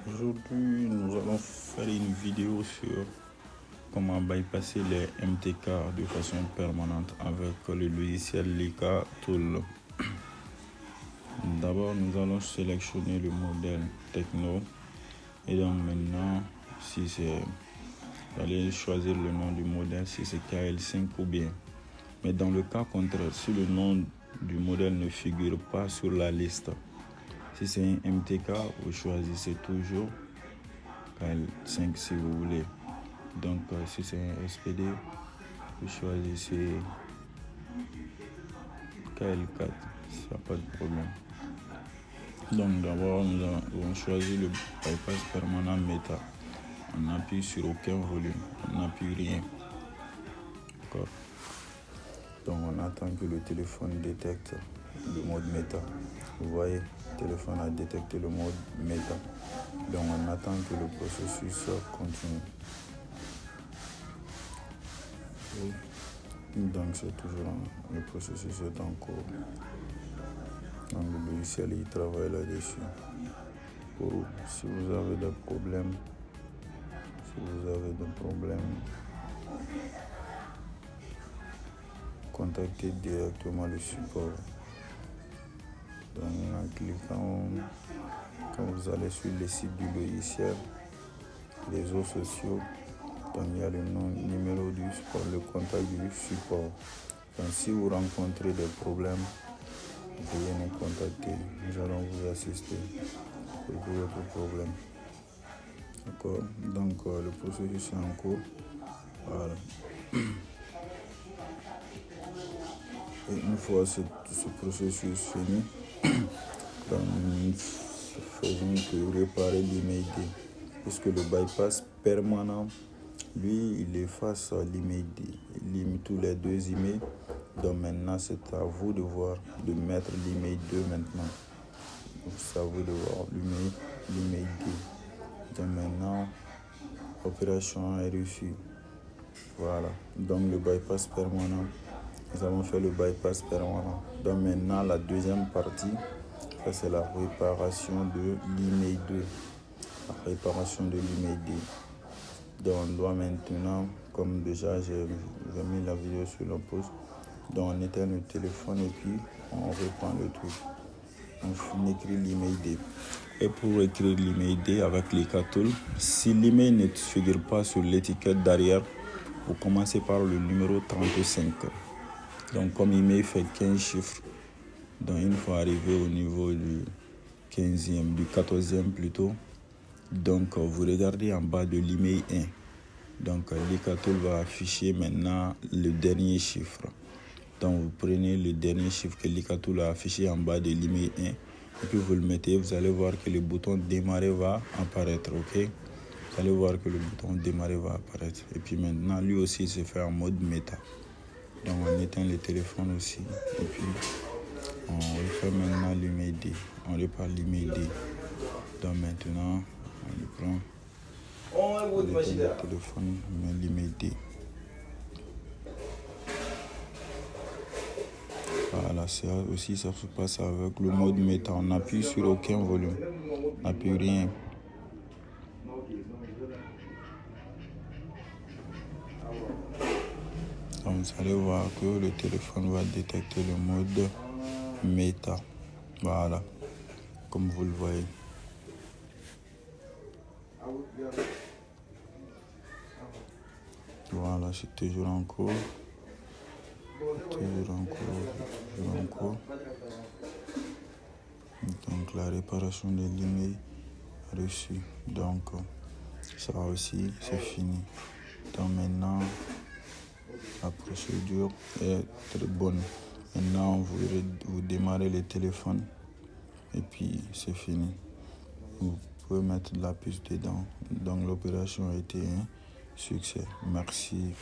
Aujourd'hui, nous allons faire une vidéo sur comment bypasser les MTK de façon permanente avec le logiciel Lika Tool. D'abord, nous allons sélectionner le modèle Techno et donc maintenant, si c'est, vous allez choisir le nom du modèle, si c'est KL5 ou bien. Mais dans le cas contraire, si le nom du modèle ne figure pas sur la liste, si c'est un MTK, vous choisissez toujours KL5 si vous voulez. Donc si c'est un SPD, vous choisissez KL4, ça n'a pas de problème. Donc d'abord, nous allons choisir le bypass permanent méta. On appuie sur aucun volume, on n'appuie rien. D'accord. Donc on attend que le téléphone détecte le mode méta. Vous voyez, le téléphone a détecté le mode méta. Donc on attend que le processus continue. Oui. Donc c'est toujours le processus est en cours. Donc le logiciel il travaille là-dessus. Si vous avez des problèmes, contactez directement le support. Donc en cliquant, quand vous allez sur le site du logiciel, les réseaux sociaux, donc il y a le numéro du support, le contact du support. Donc si vous rencontrez des problèmes, veuillez nous contacter. Nous allons vous assister pour tout votre problème. D'accord. Donc le processus est en cours. Voilà. Et une fois ce processus fini, donc, nous faisons que réparer l'email D. Puisque le bypass permanent, lui, il efface l'email D. Il limite tous les deux emails. Donc maintenant, c'est à vous de mettre l'email 2 maintenant. Donc c'est à vous de voir l'email D. Donc maintenant, l'opération est réussie. Voilà. Donc le bypass permanent. Nous avons fait le bypass permanent. Donc maintenant, la deuxième partie, ça c'est la réparation de l'email 2. La réparation de l'email 2. Donc on doit maintenant, comme déjà j'ai mis la vidéo sur le post, donc on éteint le téléphone et puis on reprend le truc. On écrit l'email D. Et pour écrire l'email D avec Lika Tool, si l'email ne figure pas sur l'étiquette derrière, vous commencez par le numéro 35. Donc comme email fait 15 chiffres, donc une fois arrivé au niveau du 15e, du 14e plutôt, donc vous regardez en bas de l'email 1. Donc Lika Tool va afficher maintenant le dernier chiffre. Donc vous prenez le dernier chiffre que Lika Tool a affiché en bas de l'email 1 et puis vous le mettez, vous allez voir que le bouton démarrer va apparaître, ok? Vous allez voir que le bouton démarrer va apparaître. Et puis maintenant, lui aussi, il se fait en mode méta. Donc on éteint le téléphone aussi. Et puis on refait maintenant l'email D. On repart l'email D. Donc maintenant, on le prend. On éteint le téléphone, on met l'email D. Voilà, ça aussi ça se passe avec le mode méta. On n'appuie sur aucun volume. On n'appuie rien. Donc vous allez voir que le téléphone va détecter le mode méta. Voilà, comme vous le voyez. Voilà, c'est toujours en cours. Toujours en cours. Donc la réparation de l'email reçu. Donc ça aussi c'est fini. Donc maintenant la procédure est très bonne. Maintenant vous démarrez le téléphone et puis c'est fini. Vous pouvez mettre de la puce dedans. Donc l'opération a été un succès. Merci.